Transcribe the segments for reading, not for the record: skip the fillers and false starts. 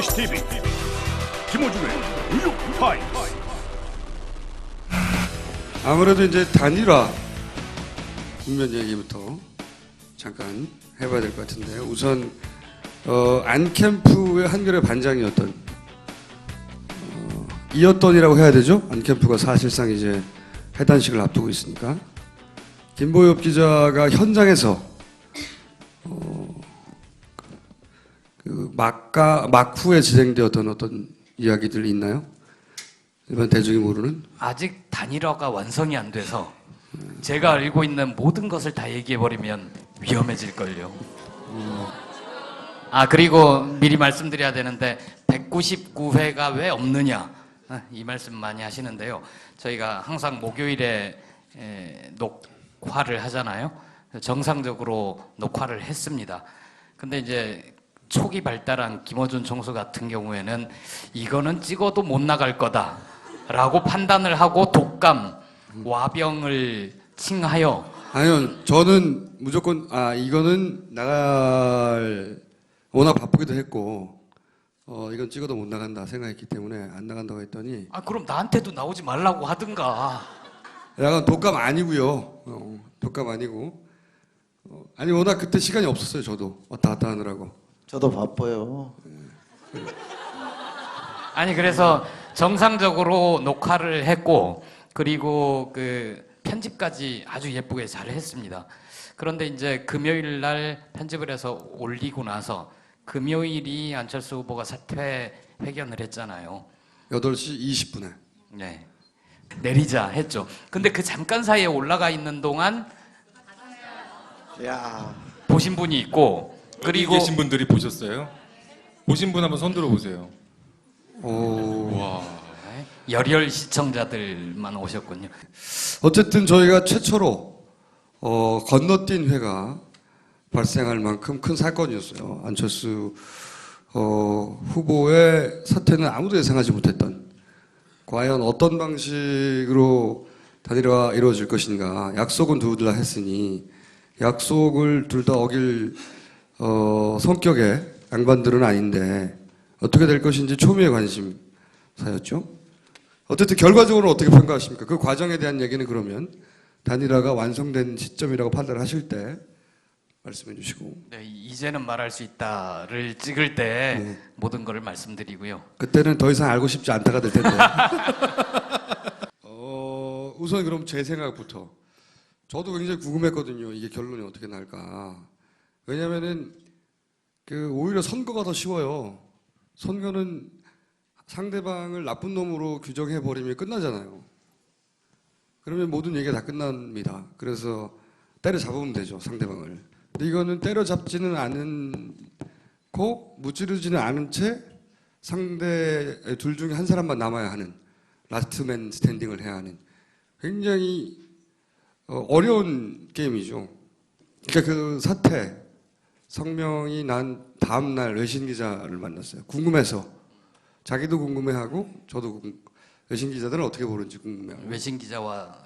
MBC TV 김호준의 뉴욕 타임스. 아무래도 이제 단일화 국면 얘기부터 잠깐 해봐야 될 것 같은데요. 우선 안캠프의 한결의 반장이었던 이었던이라고 해야 되죠. 안캠프가 사실상 이제 해단식을 앞두고 있으니까 김보엽 기자가 현장에서 그 막후에 진행되었던 어떤 이야기들이 있나요? 일반 대중이 모르는? 아직 단일화가 완성이 안 돼서 제가 알고 있는 모든 것을 다 얘기해버리면 위험해질걸요. 그리고 미리 말씀드려야 되는데 199회가 왜 없느냐 이 말씀 많이 하시는데요. 저희가 항상 목요일에 녹화를 하잖아요. 정상적으로 녹화를 했습니다. 근데 이제 초기 발달한 김어준 총수 같은 경우에는 이거는 찍어도 못 나갈 거다 라고 판단을 하고 독감, 와병을 칭하여 아니요, 저는 무조건 이거는 워낙 바쁘기도 했고 이건 찍어도 못 나간다 생각했기 때문에 안 나간다고 했더니 그럼 나한테도 나오지 말라고 하든가. 약간 독감 아니고요. 독감 아니고 아니 워낙 그때 시간이 없었어요. 저도 왔다 갔다 하느라고. 저도 바빠요. 그래서 정상적으로 녹화를 했고 그리고 그 편집까지 아주 예쁘게 잘 했습니다. 그런데 이제 금요일 날 편집을 해서 올리고 나서 금요일이 안철수 후보가 사퇴 회견을 했잖아요. 8시 20분에. 네. 내리자 했죠. 근데 그 잠깐 사이에 올라가 있는 동안 야, 보신 분이 있고 그리고 그리고 계신 분들이 보셨어요? 보신 분 한번 손 들어 보세요. 와. 열혈 시청자들만 오셨군요. 어쨌든 저희가 최초로 건너뛴 회가 발생할 만큼 큰 사건이었어요. 안철수 후보의 사퇴는 아무도 예상하지 못했던, 과연 어떤 방식으로 단일화가 이루어질 것인가. 약속은 둘 다 했으니 약속을 둘 다 어길 성격의 양반들은 아닌데 어떻게 될 것인지 초미의 관심사였죠. 어쨌든 결과적으로 어떻게 평가하십니까? 그 과정에 대한 얘기는 그러면 단일화가 완성된 시점이라고 판단하실 때 말씀해 주시고. 네, 이제는 말할 수 있다를 찍을 때 모든 것을 말씀드리고요. 그때는 더 이상 알고 싶지 않다가 될 텐데. 우선 그럼 제 생각부터. 저도 굉장히 궁금했거든요. 이게 결론이 어떻게 날까. 왜냐면은 오히려 선거가 더 쉬워요. 선거는 상대방을 나쁜 놈으로 규정해 버리면 끝나잖아요. 그러면 모든 얘기가 다 끝납니다. 그래서 때려잡으면 되죠, 상대방을. 근데 이거는 때려잡지는 않고 무찌르지는 않은 채 상대 둘 중에 한 사람만 남아야 하는, 라스트맨 스탠딩을 해야 하는 굉장히 어려운 게임이죠. 그러니까 그 사태 성명이 난 다음 날 외신 기자를 만났어요. 궁금해서. 자기도 궁금해하고 저도 외신 기자들은 어떻게 보는지 궁금해하고. 외신 기자와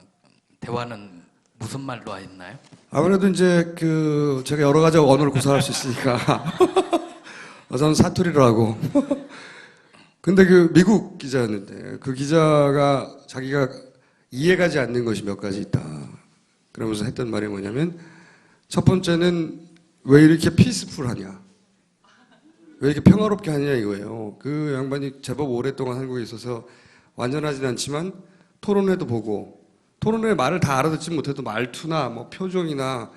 대화는 무슨 말로 했나요? 아무래도 이제 제가 여러 가지 언어를 구사할 수 있으니까 저는 사투리로 하고. 근데 미국 기자였는데 그 기자가 자기가 이해가지 않는 것이 몇 가지 있다. 그러면서 했던 말이 뭐냐면, 첫 번째는 왜 이렇게 피스풀하냐, 왜 이렇게 평화롭게 하냐 이거예요. 그 양반이 제법 오랫동안 한국에 있어서 완전하진 않지만 토론회도 보고, 토론회 말을 다 알아듣지 못해도 말투나 뭐 표정이나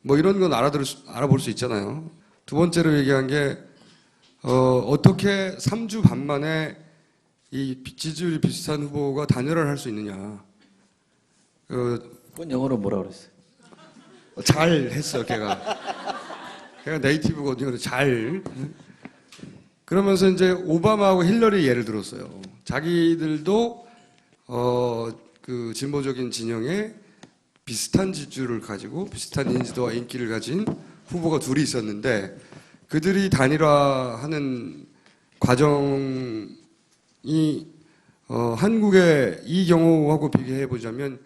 뭐 이런 건 알아볼 수 있잖아요. 두 번째로 얘기한 게 어떻게 3주 반 만에 이 지지율이 비슷한 후보가 단일화를 할 수 있느냐. 그건 영어로 뭐라 그랬어요? 잘 했어, 걔가 네이티브거든요. 잘. 그러면서 이제 오바마하고 힐러리 예를 들었어요. 자기들도 그 진보적인 진영에 비슷한 지지율을 가지고 비슷한 인지도와 인기를 가진 후보가 둘이 있었는데, 그들이 단일화하는 과정이 한국의 이 경우하고 비교해 보자면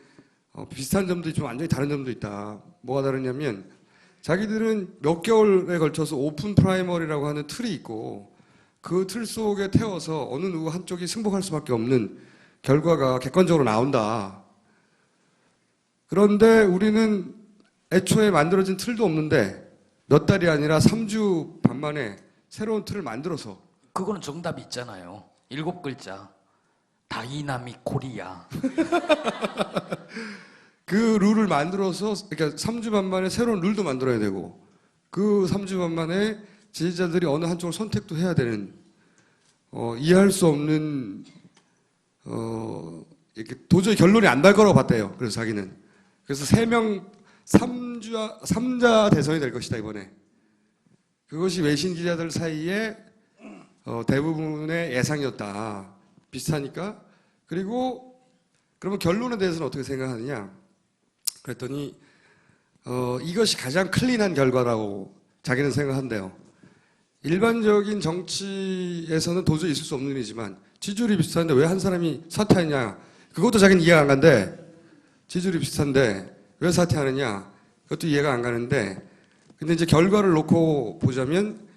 비슷한 점도 있지만 완전히 다른 점도 있다. 뭐가 다르냐면, 자기들은 몇 개월에 걸쳐서 오픈 프라이머리라고 하는 틀이 있고, 그 틀 속에 태워서 어느 누구 한쪽이 승복할 수밖에 없는 결과가 객관적으로 나온다. 그런데 우리는 애초에 만들어진 틀도 없는데 몇 달이 아니라 3주 반 만에 새로운 틀을 만들어서 그거는 정답이 있잖아요. 7글자. 다이나믹 코리아. 그 룰을 만들어서 그러니까 3주 반 만에 새로운 룰도 만들어야 되고 그 3주 반 만에 지지자들이 어느 한쪽을 선택도 해야 되는 이해할 수 없는 이렇게 도저히 결론이 안 날 거라고 봤대요. 그래서 자기는 그래서 3명 3자 대선이 될 것이다 이번에. 그것이 외신 기자들 사이에 대부분의 예상이었다. 비슷하니까. 그리고 그러면 결론에 대해서는 어떻게 생각하느냐? 그랬더니 이것이 가장 클린한 결과라고 자기는 생각한대요. 일반적인 정치에서는 도저히 있을 수 없는 일이지만 지지율이 비슷한데 왜 한 사람이 사퇴하냐? 그것도 자기는 이해가 안 간대. 지지율이 비슷한데 왜 사퇴하느냐? 그것도 이해가 안 가는데 근데 이제 결과를 놓고 보자면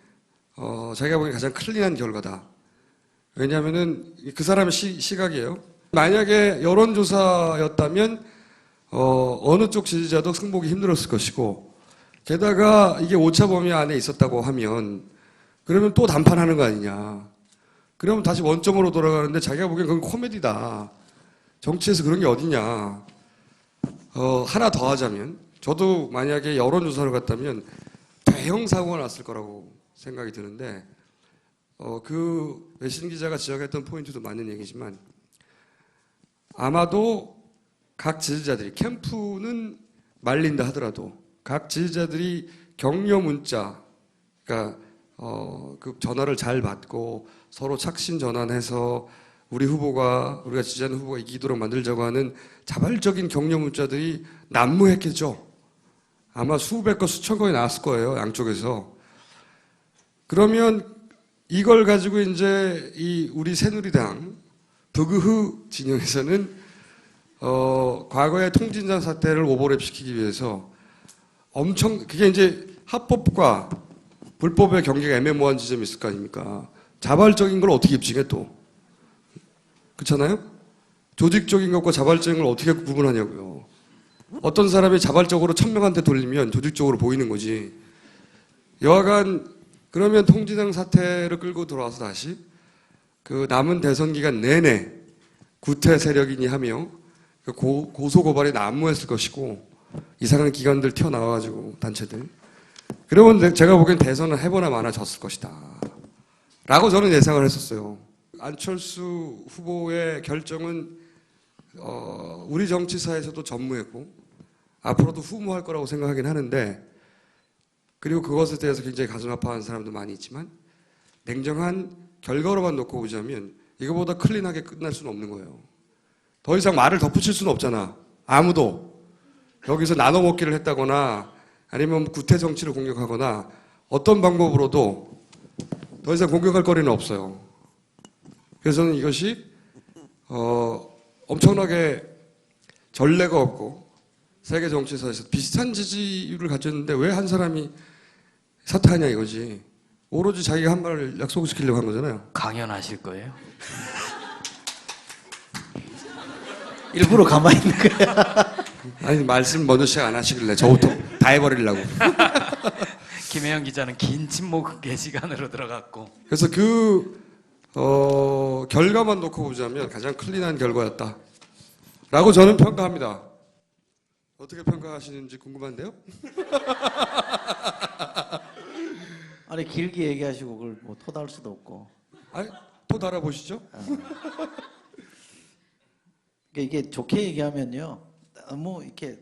자기가 보기엔 가장 클린한 결과다. 왜냐하면은 그 사람의 시각이에요. 만약에 여론조사였다면 어느 쪽 지지자도 승복이 힘들었을 것이고 게다가 이게 오차 범위 안에 있었다고 하면 그러면 또 단판하는 거 아니냐. 그러면 다시 원점으로 돌아가는데 자기가 보기엔 그건 코미디다. 정치에서 그런 게 어디냐. 하나 더 하자면 저도 만약에 여론조사를 갔다면 대형 사고가 났을 거라고 생각이 드는데 그 외신 기자가 지적했던 포인트도 맞는 얘기지만 아마도 각 지지자들이 캠프는 말린다 하더라도 각 지지자들이 격려 문자 그러니까 그 전화를 잘 받고 서로 착신 전환해서 우리가 지지하는 후보가 이기도록 만들자고 하는 자발적인 격려 문자들이 난무했겠죠. 아마 수백 건, 수천 건이 나왔을 거예요. 양쪽에서. 그러면 이걸 가지고 이제 이 우리 새누리당 북의흐 진영에서는 과거의 통진당 사태를 오버랩 시키기 위해서 그게 이제 합법과 불법의 경계가 애매모호한 지점이 있을 거 아닙니까? 자발적인 걸 어떻게 입증해 또? 그렇잖아요? 조직적인 것과 자발적인 걸 어떻게 구분하냐고요. 어떤 사람이 자발적으로 1000명한테 돌리면 조직적으로 보이는 거지. 여하간 그러면 통진당 사태를 끌고 들어와서 다시 그 남은 대선 기간 내내 구태 세력이니 하며 고소 고발이 난무했을 것이고 이상한 기관들 튀어나와가지고 단체들. 그러면 제가 보기엔 대선은 해보나 마나 졌을 것이다. 라고 저는 예상을 했었어요. 안철수 후보의 결정은 우리 정치사에서도 전무했고 앞으로도 후무할 거라고 생각하긴 하는데 그리고 그것에 대해서 굉장히 가슴 아파하는 사람도 많이 있지만 냉정한 결과로만 놓고 보자면 이거보다 클린하게 끝날 수는 없는 거예요. 더 이상 말을 덧붙일 수는 없잖아. 아무도. 여기서 나눠 먹기를 했다거나 아니면 구태 정치를 공격하거나 어떤 방법으로도 더 이상 공격할 거리는 없어요. 그래서 저는 이것이 엄청나게 전례가 없고 세계 정치사에서 비슷한 지지율을 가졌는데 왜 한 사람이 사퇴하냐 이거지. 오로지 자기가 한 말을 약속시키려고 한 거잖아요. 강연하실 거예요? 일부러 가만히 있는 거야. 아니 말씀 먼저 시작 안 하시길래 저부터 다 해버리려고. 김혜영 기자는 긴 침묵의 시간으로 들어갔고 그래서 결과만 놓고 보자면 가장 클린한 결과였다. 라고 저는 평가합니다. 어떻게 평가하시는지 궁금한데요? 아니 길게 얘기하시고 그걸 뭐 토달 수도 없고. 아니, 또 달아보시죠. 그러니까 이게 좋게 얘기하면요, 너무 이렇게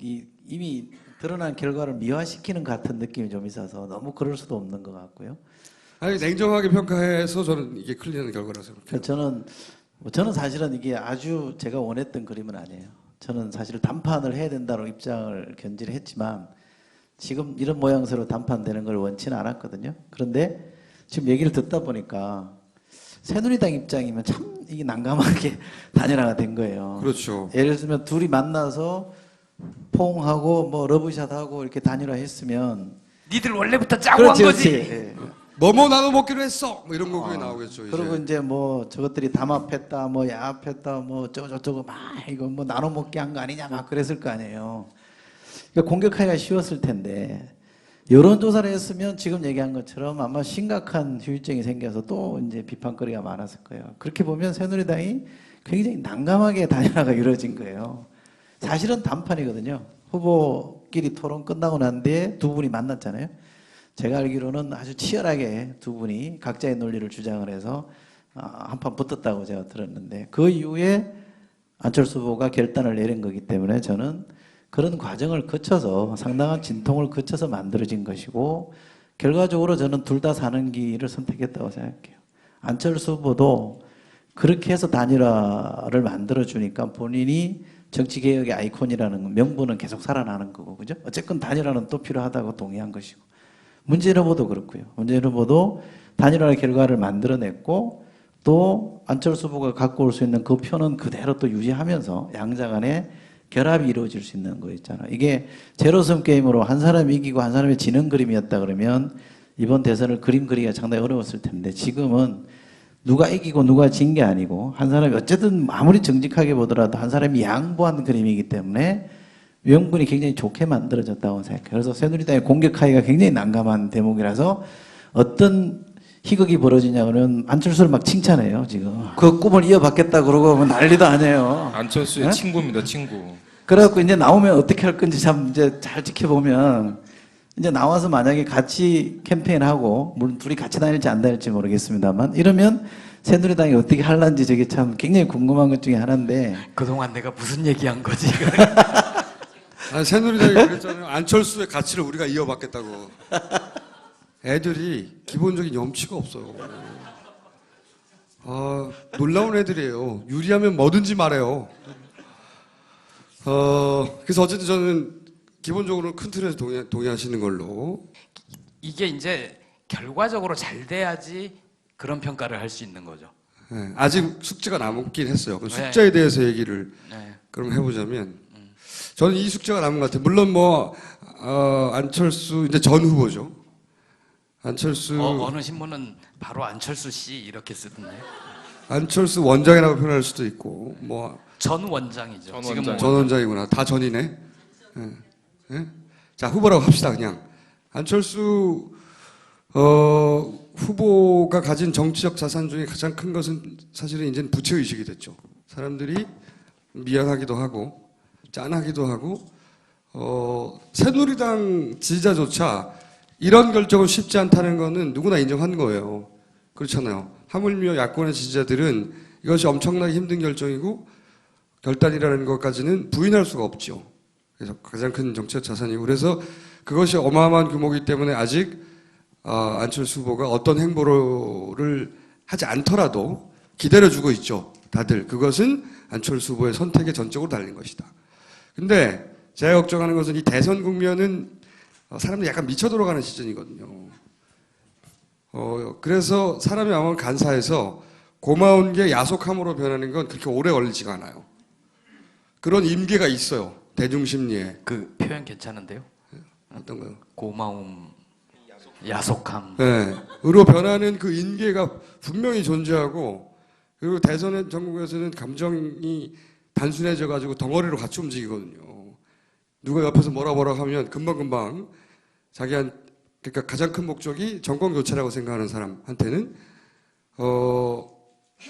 이미 드러난 결과를 미화시키는 같은 느낌이 좀 있어서 너무 그럴 수도 없는 것 같고요. 아니 냉정하게 평가해서 저는 이게 클린한 결과라고 생각해요. 저는 사실은 이게 아주 제가 원했던 그림은 아니에요. 저는 사실 단판을 해야 된다고 입장을 견지를 했지만 지금 이런 모양새로 단판되는 걸 원치는 않았거든요. 그런데 지금 얘기를 듣다 보니까 새누리당 입장이면 참 이게 난감하게 단일화가 된 거예요. 그렇죠. 예를 들면 둘이 만나서 포옹하고 뭐 러브샷하고 이렇게 단일화했으면 니들 원래부터 짜고 한 거지. 예. 뭐뭐 나눠 먹기로 했어. 뭐 이런 거 그게 나오겠죠. 그리고 이제 뭐 저것들이 담합했다, 뭐 야합했다, 뭐 저거 막 이거 뭐 나눠 먹기 한 거 아니냐 막 그랬을 거 아니에요. 그러니까 공격하기가 쉬웠을 텐데 여론조사를 했으면 지금 얘기한 것처럼 아마 심각한 후유증이 생겨서 또 이제 비판거리가 많았을 거예요. 그렇게 보면 새누리당이 굉장히 난감하게 단일화가 이루어진 거예요. 사실은 단판이거든요. 후보끼리 토론 끝나고 난 뒤에 두 분이 만났잖아요. 제가 알기로는 아주 치열하게 두 분이 각자의 논리를 주장을 해서 한판 붙었다고 제가 들었는데 그 이후에 안철수 후보가 결단을 내린 거기 때문에 저는 그런 과정을 거쳐서 상당한 진통을 거쳐서 만들어진 것이고 결과적으로 저는 둘 다 사는 길을 선택했다고 생각해요. 안철수 후보도 그렇게 해서 단일화를 만들어주니까 본인이 정치개혁의 아이콘이라는 명분은 계속 살아나는 거고, 그죠? 어쨌건 단일화는 또 필요하다고 동의한 것이고. 문재인 후보도 그렇고요. 문재인 후보도 단일화의 결과를 만들어냈고 또 안철수 후보가 갖고 올 수 있는 그 표는 그대로 또 유지하면서 양자 간의 결합이 이루어질 수 있는 거 있잖아요. 이게 제로섬 게임으로 한 사람이 이기고 한 사람이 지는 그림이었다 그러면 이번 대선을 그림 그리기가 상당히 어려웠을 텐데 지금은 누가 이기고 누가 진 게 아니고 한 사람이 어쨌든 아무리 정직하게 보더라도 한 사람이 양보한 그림이기 때문에 명분이 굉장히 좋게 만들어졌다고 생각해요. 그래서 새누리당의 공격하기가 굉장히 난감한 대목이라서 어떤 희극이 벌어지냐 그러면 안철수를 막 칭찬해요 지금. 그 꿈을 이어받겠다 그러고 뭐 난리도 아니에요. 안철수의 네? 친구입니다, 친구. 그래갖고 이제 나오면 어떻게 할 건지 참 이제 잘 지켜보면 이제 나와서 만약에 같이 캠페인하고 물론 둘이 같이 다닐지 안 다닐지 모르겠습니다만 이러면 새누리당이 어떻게 할란지 저게 참 굉장히 궁금한 것 중에 하나인데 그동안 내가 무슨 얘기한 거지? 아니, 새누리당이 그랬잖아요. 안철수의 가치를 우리가 이어받겠다고. 애들이 기본적인 염치가 없어요. 놀라운 애들이에요. 유리하면 뭐든지 말해요. 그래서 어쨌든 저는 기본적으로 큰 틀에서 동의하시는 걸로. 이게 이제 결과적으로 잘 돼야지 그런 평가를 할 수 있는 거죠. 네, 아직 숙제가 남긴 했어요. 그 네. 숙제에 대해서 얘기를 네. 그럼 해보자면 저는 이 숙제가 남은 것 같아요. 물론 뭐 안철수 이제 전 후보죠. 안철수 어느 신문은 바로 안철수 씨 이렇게 쓰던데. 안철수 원장이라고 표현할 수도 있고 뭐 전 원장이죠. 전 지금 원장. 전 원장이구나. 다 전이네. 예. 예? 자, 후보라고 합시다, 그냥. 안철수, 후보가 가진 정치적 자산 중에 가장 큰 것은 사실은 이제는 부채의식이 됐죠. 사람들이 미안하기도 하고, 짠하기도 하고, 새누리당 지지자조차 이런 결정은 쉽지 않다는 거는 누구나 인정한 거예요. 그렇잖아요. 하물며 야권의 지지자들은 이것이 엄청나게 힘든 결정이고, 결단이라는 것까지는 부인할 수가 없죠. 그래서 가장 큰 정치적 자산이고 그래서 그것이 어마어마한 규모이기 때문에 아직 안철수 후보가 어떤 행보를 하지 않더라도 기다려주고 있죠. 다들 그것은 안철수 후보의 선택에 전적으로 달린 것이다. 근데 제가 걱정하는 것은 이 대선 국면은 사람들이 약간 미쳐 돌아가는 시즌이거든요. 그래서 사람이 아마 간사해서 고마운 게 야속함으로 변하는 건 그렇게 오래 걸리지가 않아요. 그런 임계가 있어요. 대중 심리에. 그 표현 괜찮은데요? 어떤 거요? 고마움, 야속함. 네. 으로 변하는 그 인계가 분명히 존재하고 그리고 대선의 전국에서는 감정이 단순해져 가지고 덩어리로 같이 움직이거든요. 누가 옆에서 뭐라 하면 금방금방 그러니까 가장 큰 목적이 정권 교체라고 생각하는 사람한테는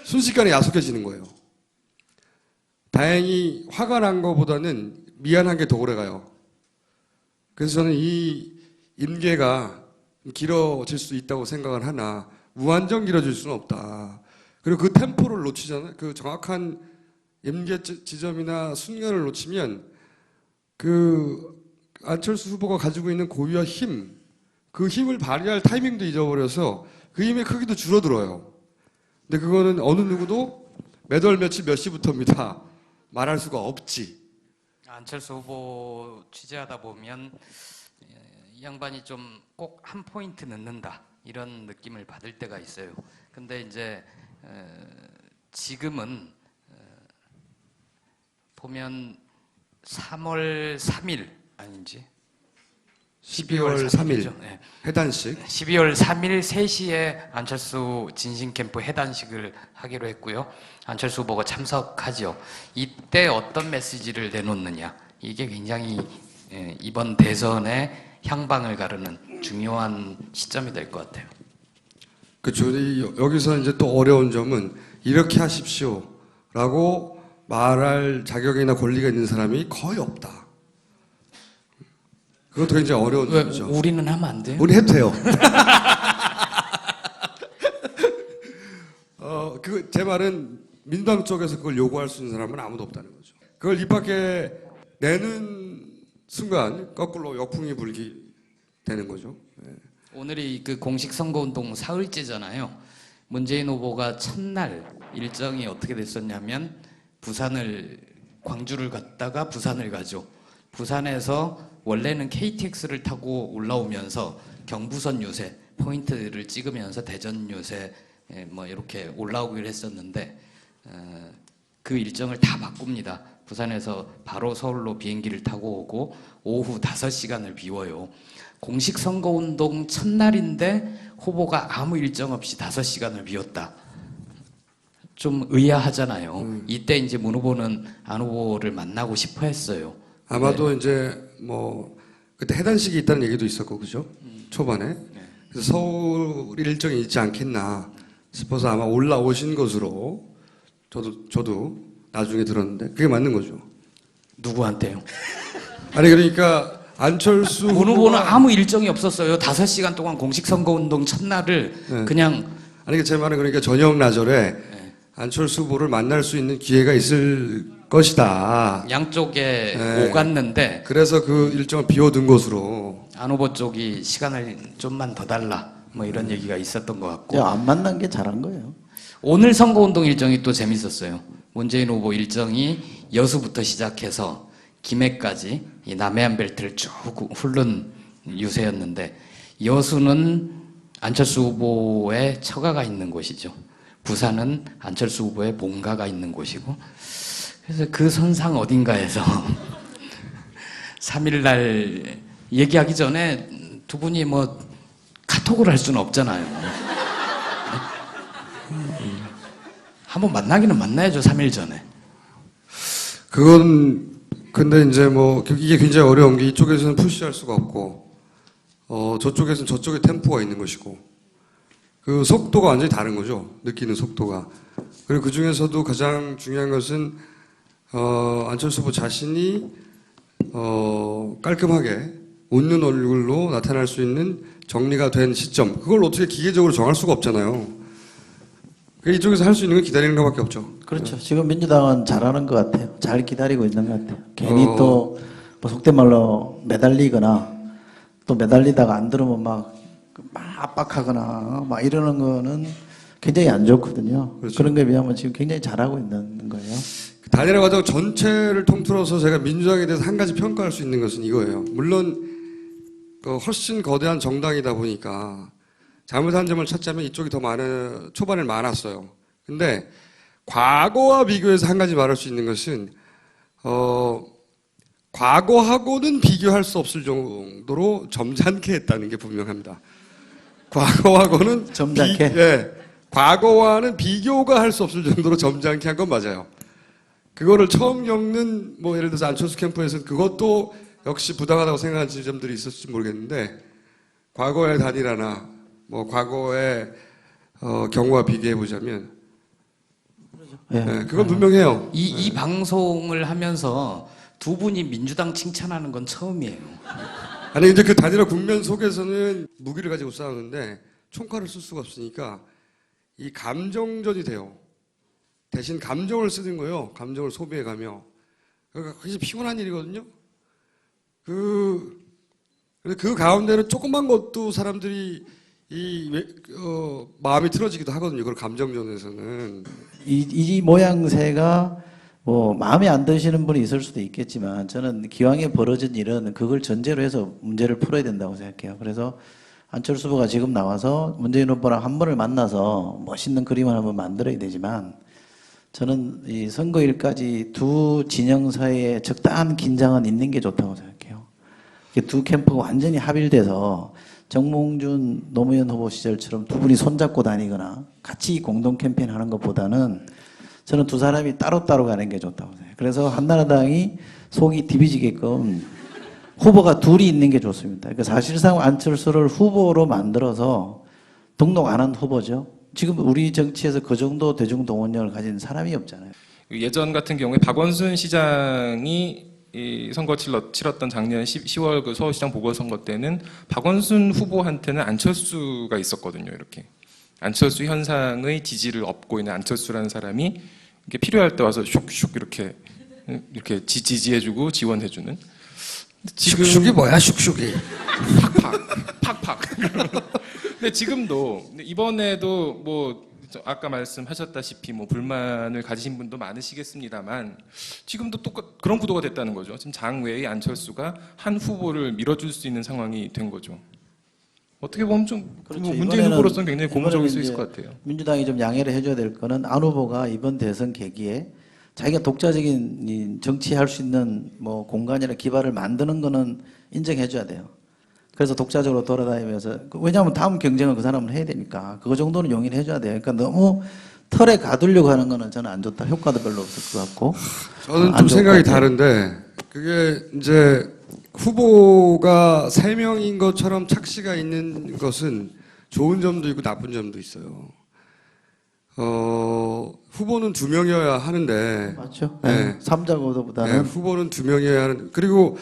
순식간에 야속해지는 거예요. 다행히 화가 난 것보다는 미안한 게 더 오래 가요. 그래서 저는 이 임계가 길어질 수 있다고 생각을 하나 무한정 길어질 수는 없다. 그리고 그 템포를 놓치잖아요. 그 정확한 임계 지점이나 순간을 놓치면 그 안철수 후보가 가지고 있는 고유한 힘, 그 힘을 발휘할 타이밍도 잊어버려서 그 힘의 크기도 줄어들어요. 근데 그거는 어느 누구도 몇 월 며칠 몇 시부터입니다. 말할 수가 없지. 안철수 후보 취재하다 보면 이 양반이 좀 꼭 한 포인트 넣는다 이런 느낌을 받을 때가 있어요. 근데 이제 지금은 보면 3월 3일 아닌지 12월 3일 네. 해단식. 12월 3일 3시에 안철수 진신캠프 해단식을 하기로 했고요. 안철수 후보가 참석하죠. 이때 어떤 메시지를 내놓느냐. 이게 굉장히 이번 대선의 향방을 가르는 중요한 시점이 될 것 같아요. 그렇죠. 여기서 이제 또 어려운 점은 이렇게 하십시오라고 말할 자격이나 권리가 있는 사람이 거의 없다. 그것도 굉장히 어려운 왜 점이죠. 우리는 하면 안 돼요? 우리 해도 돼요. 제 말은 민주당 쪽에서 그걸 요구할 수 있는 사람은 아무도 없다는 거죠. 그걸 입 밖에 내는 순간 거꾸로 역풍이 불기 되는 거죠. 네. 오늘이 그 공식 선거운동 사흘째잖아요. 문재인 후보가 첫날 일정이 어떻게 됐었냐면 광주를 갔다가 부산을 가죠. 부산에서 원래는 KTX를 타고 올라오면서 경부선 요새 포인트를 찍으면서 대전 요새 뭐 이렇게 올라오기로 했었는데 그 일정을 다 바꿉니다. 부산에서 바로 서울로 비행기를 타고 오고 오후 5시간을 비워요. 공식 선거운동 첫날인데 후보가 아무 일정 없이 5시간을 비웠다. 좀 의아하잖아요. 이때 이제 문 후보는 안 후보를 만나고 싶어 했어요. 아마도 이제 뭐 그때 해단식이 있다는 얘기도 있었고 그죠? 초반에. 그래서 서울 일정이 있지 않겠나 싶어서 아마 올라오신 것으로 저도 나중에 들었는데 그게 맞는 거죠. 누구한테요? 아니 그러니까 안철수 문 후보는 아무 일정이 없었어요. 5시간 동안 공식 선거운동 첫날을 네. 그냥 아니 제 말은 그러니까 저녁 나절에 안철수 후보를 만날 수 있는 기회가 있을 것이다. 양쪽에 네. 오갔는데 그래서 그 일정을 비워둔 것으로. 안 후보 쪽이 시간을 좀만 더 달라 뭐 이런 얘기가 있었던 것 같고 안 만난 게 잘한 거예요. 오늘 선거운동 일정이 또 재밌었어요. 문재인 후보 일정이 여수부터 시작해서 김해까지 이 남해안 벨트를 쭉 훑는 유세였는데 여수는 안철수 후보의 처가가 있는 곳이죠. 부산은 안철수 후보의 본가가 있는 곳이고 그래서 그 선상 어딘가에서 3일날 얘기하기 전에 두 분이 뭐 카톡을 할 수는 없잖아요. 한번 만나기는 만나야죠. 3일 전에. 그건 근데 이제 뭐 이게 굉장히 어려운 게 이쪽에서는 푸시할 수가 없고 저쪽에서는 저쪽에 템포가 있는 것이고 그 속도가 완전히 다른 거죠. 느끼는 속도가. 그리고 그 중에서도 가장 중요한 것은 안철수 후보 자신이 깔끔하게 웃는 얼굴로 나타날 수 있는 정리가 된 시점. 그걸 어떻게 기계적으로 정할 수가 없잖아요. 이쪽에서 할 수 있는 건 기다리는 것밖에 없죠. 그렇죠. 지금 민주당은 잘하는 것 같아요. 잘 기다리고 있는 것 같아요. 괜히 또 뭐 속된 말로 매달리거나 또 매달리다가 안 들으면 막 압박하거나 막 이러는 거는 굉장히 안 좋거든요. 그렇죠. 그런 거에 비하면 지금 굉장히 잘하고 있는 거예요. 단일화 과정 전체를 통틀어서 제가 민주당에 대해서 한 가지 평가할 수 있는 것은 이거예요. 물론 훨씬 거대한 정당이다 보니까 잘못한 점을 찾자면 이쪽이 더 초반에 많았어요. 근데 과거와 비교해서 한 가지 말할 수 있는 것은 과거하고는 비교할 수 없을 정도로 점잖게 했다는 게 분명합니다. 과거하고는 점잖게? 과거와는 비교가 할 수 없을 정도로 점잖게 한 건 맞아요. 그거를 처음 겪는 뭐 예를 들어서 안철수 캠프에서는 그것도 역시 부당하다고 생각하는 지점들이 있었을지 모르겠는데 과거의 단일화나 뭐 과거의 경우와 비교해 보자면 그건 분명해요. 이 방송을 하면서 두 분이 민주당 칭찬하는 건 처음이에요. 아니 근데 그 단일화 국면 속에서는 무기를 가지고 싸우는데 총칼을 쓸 수가 없으니까 이 감정전이 돼요. 대신 감정을 쓰는 거예요. 감정을 소비해 가며. 그러니까 굉장히 피곤한 일이거든요. 그 가운데는 조그만 것도 사람들이 마음이 틀어지기도 하거든요. 그런 감정전에서는. 이 모양새가 뭐 마음에 안 드시는 분이 있을 수도 있겠지만 저는 기왕에 벌어진 일은 그걸 전제로 해서 문제를 풀어야 된다고 생각해요. 그래서 안철수 후보가 지금 나와서 문재인 후보랑 한 번을 만나서 멋있는 그림을 한번 만들어야 되지만 저는 이 선거일까지 두 진영 사이에 적당한 긴장은 있는 게 좋다고 생각해요. 이게 두 캠프가 완전히 합일돼서 정몽준 노무현 후보 시절처럼 두 분이 손잡고 다니거나 같이 공동 캠페인 하는 것보다는 저는 두 사람이 따로따로 가는 게 좋다고 생각해요. 그래서 한나라당이 속이 디비지게끔 후보가 둘이 있는 게 좋습니다. 그러니까 사실상 안철수를 후보로 만들어서 등록 안 한 후보죠. 지금 우리 정치에서 그 정도 대중동원력을 가진 사람이 없잖아요. 예전 같은 경우에 박원순 시장이 이 선거 치렀던 작년 10월 그 서울시장 보궐선거 때는 박원순 후보한테는 안철수가 있었거든요. 이렇게 안철수 현상의 지지를 얻고 있는 안철수라는 사람이 이렇게 필요할 때 와서 슉슉 이렇게 지지해주고 지원해주는. 슉슉이 뭐야, 슉슉이? 팍팍. 근데 지금도 이번에도 뭐 아까 말씀하셨다시피 뭐 불만을 가지신 분도 많으시겠습니다만 지금도 그런 구도가 됐다는 거죠. 지금 장외의 안철수가 한 후보를 밀어줄 수 있는 상황이 된 거죠. 어떻게 보면 좀 그렇죠. 뭐 문재인 후보로서는 굉장히 이번에는 고무적일 수 있을 이제 것 같아요. 민주당이 좀 양해를 해줘야 될 거는 안 후보가 이번 대선 계기에 자기가 독자적인 이 정치할 수 있는 뭐 공간이나 기반을 만드는 거는 인정해줘야 돼요. 그래서 독자적으로 돌아다니면서 왜냐하면 다음 경쟁은 그 사람은 해야 되니까 그거 정도는 용인해 해줘야 돼요. 그러니까 너무 털에 가두려고 하는 거는 저는 안 좋다. 효과도 별로 없을 것 같고. 저는 안 좀 좋을 생각이 것 같아요. 다른데 그게 이제 후보가 3명인 것처럼 착시가 있는 것은 좋은 점도 있고 나쁜 점도 있어요. 후보는 2명이어야 하는데 맞죠? 네. 3자 네, 구도보다는 후보는 2명이어야 하는 그리고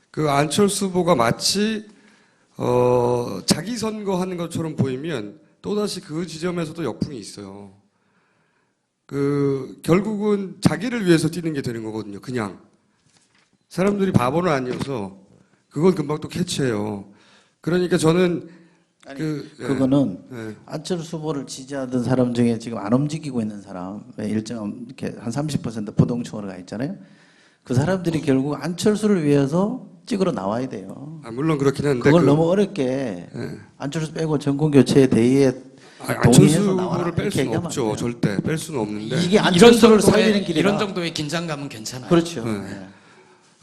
그 안철수 후보가 마치 자기 선거하는 것처럼 보이면 또다시 그 지점에서도 역풍이 있어요. 결국은 자기를 위해서 뛰는 게 되는 거거든요. 그냥. 사람들이 바보는 아니어서 그건 금방 또 캐치해요. 그러니까 저는 그거는 예. 안철수 후보를 지지하던 사람 중에 지금 안 움직이고 있는 사람의 일정한 이렇게 한 30% 부동층으로 가 있잖아요. 그 사람들이 결국 안철수를 위해서 찍으러 나와야 돼요. 물론 그렇긴 한데 그걸 너무 어렵게 예. 안철수 빼고 전국교체 대의에 안철수 동의해서 나와라 후보를 뺄 이렇게 수는 얘기하면 안 없죠. 돼요. 절대 뺄 수는 없는데 이게 안철수를 살리는 이런 길이라. 정도의 긴장감은 괜찮아요. 그렇죠. 네. 네.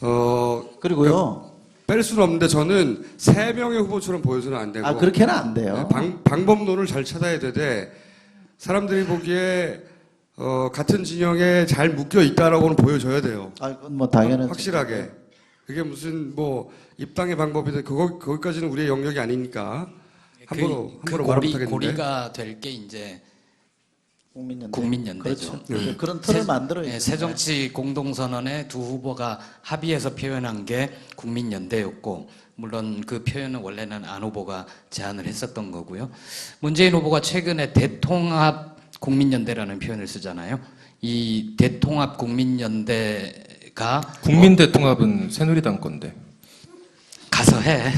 그러니까 그리고요. 뺄 수는 없는데 저는 3명의 후보처럼 보여서는 안 되고 그렇게는 안 돼요. 방법론을 잘 찾아야 되되 사람들이 보기에 같은 진영에 잘 묶여 있다라고는 보여줘야 돼요. 그건 뭐 당연한 확실하게. 그게 무슨 뭐 입당의 방법이든 거기까지는 우리의 영역이 아니니까 함부로 말을 고리가 될 게 이제 국민연대죠. 그렇죠. 그런 틀을 만들어야죠. 새정치 공동선언에 두 후보가 합의해서 표현한 게 국민연대였고 물론 그 표현은 원래는 안 후보가 제안을 했었던 거고요. 문재인 후보가 최근에 대통합 국민연대라는 표현을 쓰잖아요. 이 대통합 국민연대가 국민대통합은 새누리당 건데. 가서 해.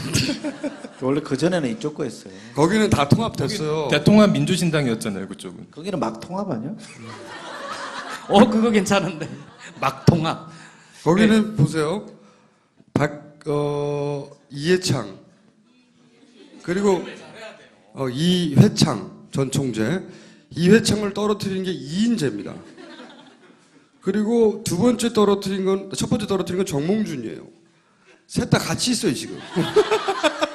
원래 그 전에는 이쪽 거였어요. 거기는 다 통합됐어요. 대통합 민주신당이었잖아요, 그쪽은. 거기는 막 통합 아니야? 그거 괜찮은데. 막통합. 거기는 보세요. 이해창 그리고 이회창 전 총재 이회창을 떨어뜨린 게 이인재입니다. 그리고 첫 번째 떨어뜨린 건 정몽준이에요. 셋 다 같이 있어요 지금.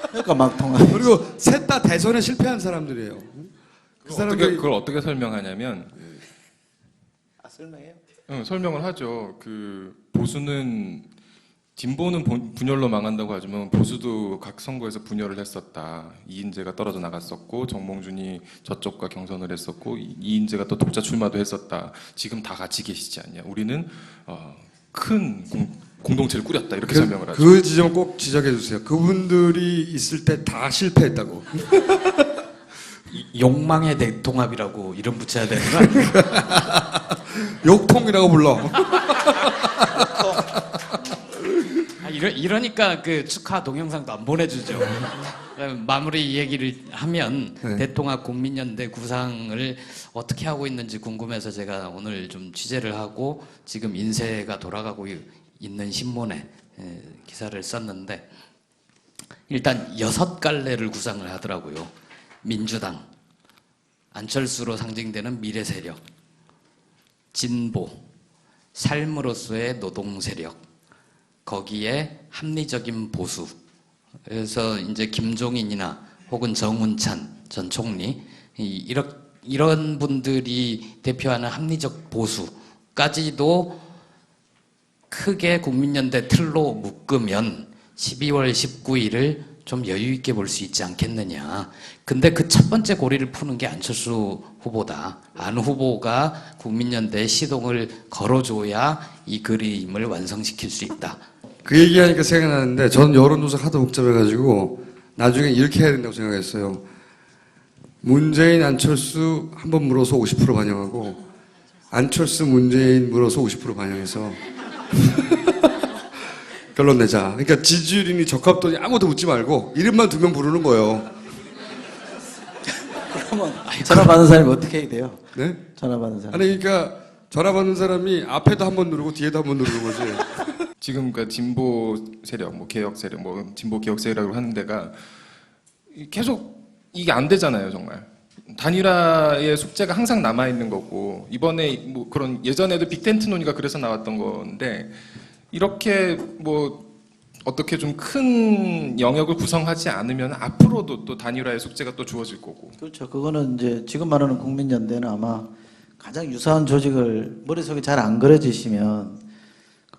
그러니까 막 통합. 그리고 셋 다 대선에 실패한 사람들이에요. 그 사람들이 그걸 어떻게 설명하냐면 설명해요? 설명을 하죠. 보수는 진보는 분열로 망한다고 하지만 보수도 각 선거에서 분열을 했었다. 이인재가 떨어져 나갔었고 정몽준이 저쪽과 경선을 했었고 이인재가 또 독자 출마도 했었다. 지금 다 같이 계시지 않냐. 우리는 큰 공동체를 꾸렸다. 이렇게 설명을 하죠. 그 지점 꼭 지적해 주세요. 그분들이 있을 때 다 실패했다고. 욕망의 대통합이라고 이름 붙여야 되는 거 아니에요? 욕통이라고 불러. 이러니까 그 축하 동영상도 안 보내주죠. 마무리 얘기를 하면 네. 대통합 국민연대 구상을 어떻게 하고 있는지 궁금해서 제가 오늘 좀 취재를 하고 지금 인쇄가 돌아가고 있는 신문에 기사를 썼는데 일단 6갈래를 구상을 하더라고요. 민주당, 안철수로 상징되는 미래 세력, 진보, 삶으로서의 노동 세력, 거기에 합리적인 보수, 그래서 이제 김종인이나 혹은 정운찬 전 총리 이런 분들이 대표하는 합리적 보수까지도 크게 국민연대 틀로 묶으면 12월 19일을 좀 여유 있게 볼 수 있지 않겠느냐. 근데 그 첫 번째 고리를 푸는 게 안철수 후보다. 안 후보가 국민연대에 시동을 걸어줘야 이 그림을 완성시킬 수 있다. 그 얘기하니까 생각나는데 저는 여론조사 하도 복잡해가지고 나중에 이렇게 해야 된다고 생각했어요. 문재인, 안철수 한 번 물어서 50% 반영하고 안철수, 문재인 물어서 50% 반영해서 결론 내자. 그러니까 지지율이 적합도니 아무도 묻지 말고 이름만 2명 부르는 거예요. 그러면 전화 받는 사람이 어떻게 해야 돼요? 네? 전화 받는 사람. 아니 그러니까 전화 받는 사람이 앞에도 한 번 누르고 뒤에도 한 번 누르는 거지. 지금 그 진보 세력, 뭐 개혁 세력, 뭐 진보 개혁 세력으로 하는 데가 계속 이게 안 되잖아요, 정말. 단일화의 숙제가 항상 남아 있는 거고 이번에 뭐 그런 예전에도 빅텐트 논의가 그래서 나왔던 건데 이렇게 뭐 어떻게 좀 큰 영역을 구성하지 않으면 앞으로도 또 단일화의 숙제가 또 주어질 거고. 그렇죠. 그거는 이제 지금 말하는 국민연대는 아마 가장 유사한 조직을 머릿속에 잘 안 그려지시면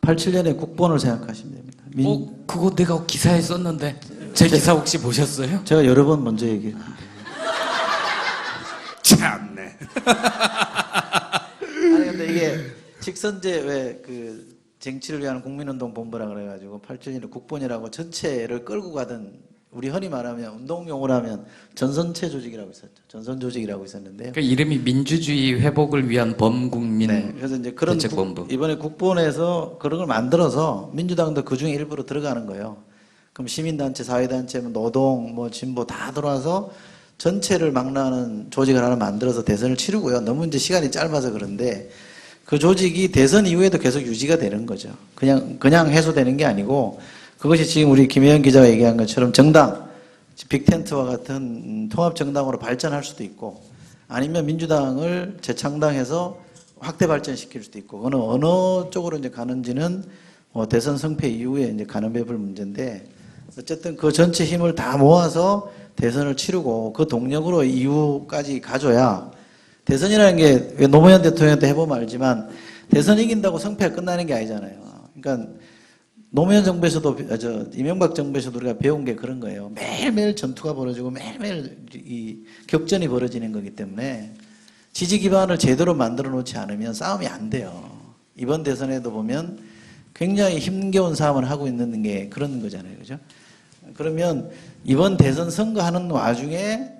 87년에 국본을 생각하시면 됩니다. 그거 내가 기사에 썼는데 제 기사 혹시 보셨어요? 제가 여러 번 먼저 얘기했는데. 참네. 아니 근데 이게 직선제 왜 그 쟁취를 위한 국민운동 본부라 그래가지고 87년에 국본이라고 전체를 끌고 가던 우리 흔히 말하면 운동용어로 하면 전선체 조직이라고 있었죠. 전선 조직이라고 있었는데요. 그 이름이 민주주의 회복을 위한 범국민 네, 그래서 이제 그런 대책본부. 이번에 국본에서 그런 걸 만들어서 민주당도 그 중에 일부로 들어가는 거예요. 그럼 시민단체, 사회단체, 뭐 노동, 뭐 진보 다 들어와서 전체를 망라하는 조직을 하나 만들어서 대선을 치르고요. 너무 이제 시간이 짧아서 그런데 그 조직이 대선 이후에도 계속 유지가 되는 거죠. 그냥 해소되는 게 아니고 그것이 지금 우리 김혜연 기자가 얘기한 것처럼 정당, 빅텐트와 같은 통합 정당으로 발전할 수도 있고 아니면 민주당을 재창당해서 확대 발전시킬 수도 있고 그거는 어느 쪽으로 이제 가는지는 대선 성패 이후에 이제 가는 배불 문제인데 어쨌든 그 전체 힘을 다 모아서 대선을 치르고 그 동력으로 이후까지 가줘야 대선이라는 게 왜 노무현 대통령한테 해보면 알지만 대선 이긴다고 성패가 끝나는 게 아니잖아요. 그러니까 노무현 정부에서도 이명박 정부에서도 우리가 배운 게 그런 거예요. 매일매일 전투가 벌어지고 매일매일 이 격전이 벌어지는 거기 때문에 지지 기반을 제대로 만들어 놓지 않으면 싸움이 안 돼요. 이번 대선에도 보면 굉장히 힘겨운 싸움을 하고 있는 게 그런 거잖아요. 그죠? 그러면 이번 대선 선거하는 와중에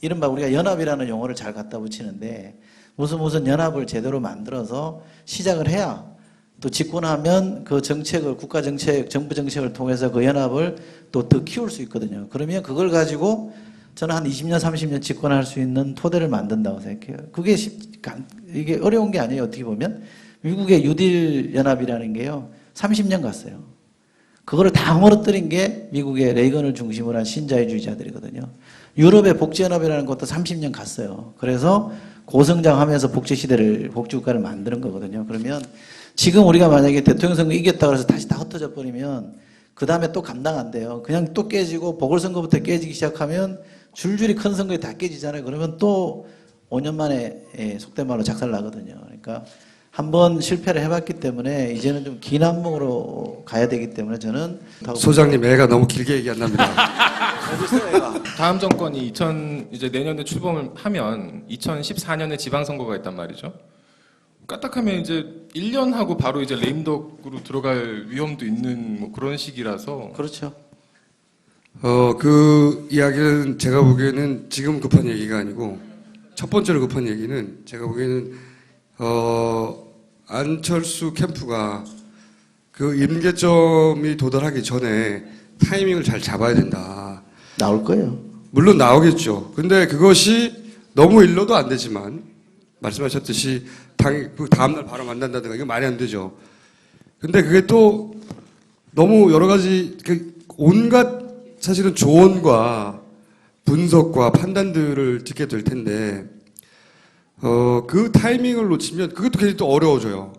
이른바 우리가 연합이라는 용어를 잘 갖다 붙이는데 무슨 연합을 제대로 만들어서 시작을 해야 또 집권하면 그 정책을 국가 정책, 정부 정책을 통해서 그 연합을 또 더 키울 수 있거든요. 그러면 그걸 가지고 저는 한 20년, 30년 집권할 수 있는 토대를 만든다고 생각해요. 그게 이게 어려운 게 아니에요. 어떻게 보면 미국의 유딜 연합이라는 게요 30년 갔어요. 그거를 다 허물어뜨린 게 미국의 레이건을 중심으로 한 신자유주의자들이거든요. 유럽의 복지연합이라는 것도 30년 갔어요. 그래서 고성장하면서 복지국가를 만드는 거거든요. 그러면 지금 우리가 만약에 대통령 선거 이겼다고 해서 다시 다 흩어져 버리면 그 다음에 또 감당 안 돼요. 그냥 또 깨지고 보궐선거부터 깨지기 시작하면 줄줄이 큰 선거에 다 깨지잖아요. 그러면 또 5년 만에 속된 말로 작살 나거든요. 그러니까 한번 실패를 해봤기 때문에 이제는 좀 긴 안목으로 가야 되기 때문에 저는 소장님 애가 너무 길게 얘기한답니다. 다음 정권이 이제 내년에 출범을 하면 2014년에 지방선거가 있단 말이죠. 까딱하면 이제 1년 하고 바로 이제 레임덕으로 들어갈 위험도 있는 뭐 그런 시기라서. 그렇죠. 그 이야기는 제가 보기에는 지금 급한 얘기가 아니고 첫 번째로 급한 얘기는 제가 보기에는 안철수 캠프가 그 임계점이 도달하기 전에 타이밍을 잘 잡아야 된다. 나올 거예요. 물론 나오겠죠. 근데 그것이 너무 일러도 안 되지만 말씀하셨듯이 그 다음날 바로 만난다든가 이거 말이 안 되죠. 근데 그게 또 너무 여러 가지 온갖 사실은 조언과 분석과 판단들을 듣게 될 텐데 그 타이밍을 놓치면 그것도 굉장히 또 어려워져요.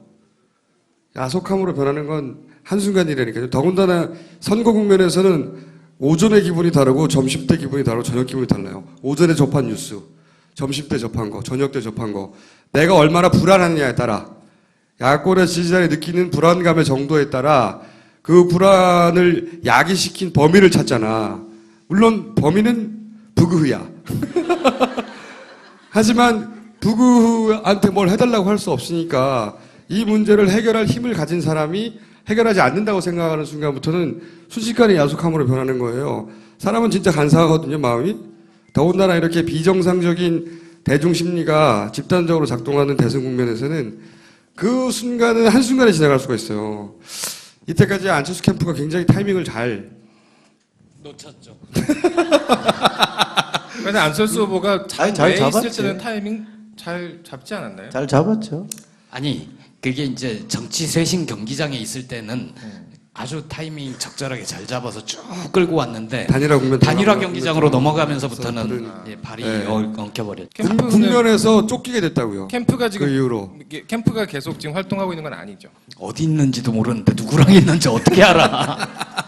야속함으로 변하는 건 한순간이라니까요. 더군다나 선거 국면에서는 오전에 기분이 다르고 점심 때 기분이 다르고 저녁 기분이 달라요. 오전에 접한 뉴스, 점심 때 접한 거, 저녁 때 접한 거. 내가 얼마나 불안하느냐에 따라 야권의 지지자들이 느끼는 불안감의 정도에 따라 그 불안을 야기시킨 범인을 찾잖아. 물론 범인은 북의야. 하지만 북의한테 뭘 해달라고 할 수 없으니까 이 문제를 해결할 힘을 가진 사람이 해결하지 않는다고 생각하는 순간부터는 순식간에 야속함으로 변하는 거예요. 사람은 진짜 간사하거든요, 마음이. 더군다나 이렇게 비정상적인 대중 심리가 집단적으로 작동하는 대선 국면에서는 그 순간은 한순간에 지나갈 수가 있어요. 이때까지 안철수 캠프가 굉장히 타이밍을 잘 놓쳤죠. 근데 안철수 후보가 잘 잘 있을 잡았지. 때는 타이밍 잘 잡지 않았나요? 잘 잡았죠. 아니 그게 이제 정치 쇄신 경기장에 있을 때는 아주 타이밍 적절하게 잘 잡아서 쭉 끌고 왔는데 단일화 경기장으로 넘어가면서부터는 예, 발이 네. 엉켜버렸죠. 국면에서 쫓기게 됐다고요. 캠프가 지금 그 이후로. 이게 캠프가 계속 지금 활동하고 있는 건 아니죠. 어디 있는지도 모르는데 누구랑 있는지 어떻게 알아?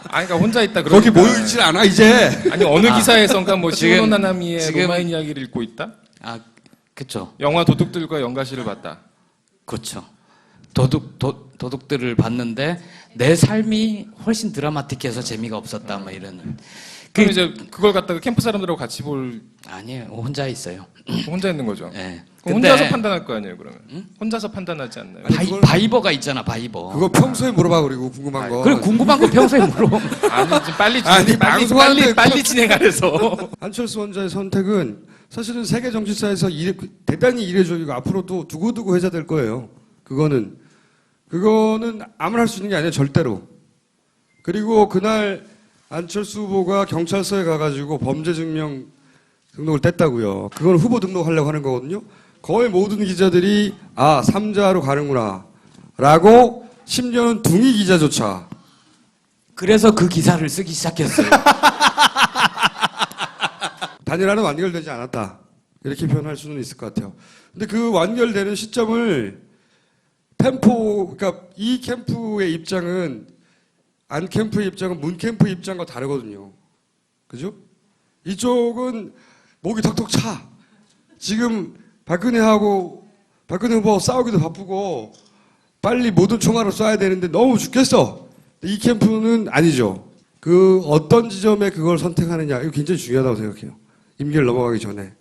아니 그러니까 혼자 있다 거기 그러니까. 모여있질 않아 이제. 아니 어느 기사에선가 뭐 지금- 시오노 나나미의 지금- 로마인 이야기를 읽고 있다. 아 그렇죠. 영화 도둑들과 연가시를 봤다. 그렇죠. 도둑들을 봤는데 내 삶이 훨씬 드라마틱해서 재미가 없었다 뭐 이런. 그럼 이제 그걸 갖다가 캠프 사람들하고 같이 볼 아니에요. 혼자 있어요. 혼자 있는 거죠. 예. 그럼 근데 혼자서 판단할 거 아니에요, 그러면? 혼자서 판단하지 않나요? 바이버가 있잖아, 바이버. 그거 평소에 물어봐 그리고 궁금한 거. 그리고 궁금한 거 평소에 물어. 아니 좀 빨리 아니, 방송하는데 빨리 진행하래서. 안철수 원자의 선택은 사실은 세계 정치사에서 대단히 이례적이고 앞으로도 두고두고 회자될 거예요. 그거는 아무나 할 수 있는 게 아니에요, 절대로. 그리고 그날 안철수 후보가 경찰서에 가가지고 범죄 증명 등록을 뗐다고요. 그건 후보 등록하려고 하는 거거든요. 거의 모든 기자들이 삼자로 가는구나 라고 심지어는 둥이 기자조차 그래서 그 기사를 쓰기 시작했어요. 단일화는 완결되지 않았다. 이렇게 표현할 수는 있을 것 같아요. 근데 그 완결되는 시점을 그러니까 이 캠프의 입장은 안 캠프의 입장은 문 캠프의 입장과 다르거든요. 그죠? 이쪽은 목이 턱턱 차. 지금 박근혜 후보 싸우기도 바쁘고 빨리 모든 총알을 쏴야 되는데 너무 죽겠어. 이 캠프는 아니죠. 그 어떤 지점에 그걸 선택하느냐 이거 굉장히 중요하다고 생각해요. 임기를 넘어가기 전에.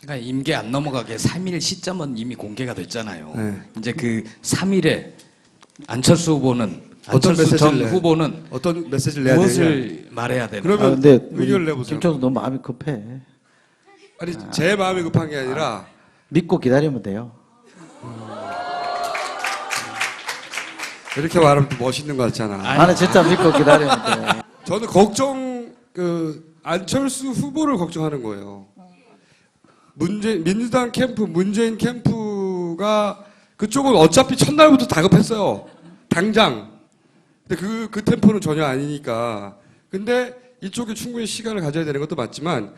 그러니까 임기 안 넘어가게 3일 시점은 이미 공개가 됐잖아요. 네. 이제 그 3일에 안철수 어떤 전 메시지를 후보는 어떤 메시지를 내야 되냐. 무엇을 말해야 되나? 그러면 근데 의견을 내보세요. 김철수 너무 마음이 급해. 아니 제 마음이 급한 게 아니라 믿고 기다리면 돼요. 이렇게 말하면 또 멋있는 것 같잖아. 나는 진짜 믿고 기다리면 돼. 저는 안철수 후보를 걱정하는 거예요. 민주당 캠프, 문재인 캠프가 그쪽은 어차피 첫날부터 다급했어요. 당장. 근데 그 템포는 전혀 아니니까. 근데 이쪽에 충분히 시간을 가져야 되는 것도 맞지만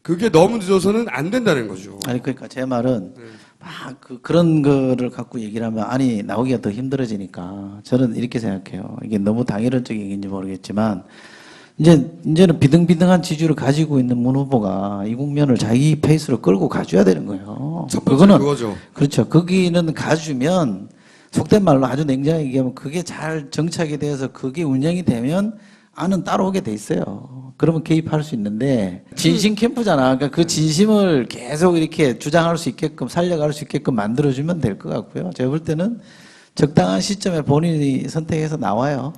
그게 너무 늦어서는 안 된다는 거죠. 아니 그러니까 제 말은 막 그런 거를 갖고 얘기를 하면 아니 나오기가 더 힘들어지니까 저는 이렇게 생각해요. 이게 너무 당위론적인 얘기인지 모르겠지만 이제는 비등비등한 지지를 가지고 있는 문 후보가 이 국면을 자기 페이스로 끌고 가줘야 되는 거예요. 첫 번째 그거죠. 그렇죠. 거기는 가주면 속된 말로 아주 냉정하게 얘기하면 그게 잘 정착이 돼서 그게 운영이 되면 안은 따라오게 돼 있어요. 그러면 개입할 수 있는데 진심 캠프잖아. 그러니까 그 진심을 계속 이렇게 주장할 수 있게끔 살려갈 수 있게끔 만들어주면 될 것 같고요. 제가 볼 때는 적당한 시점에 본인이 선택해서 나와요.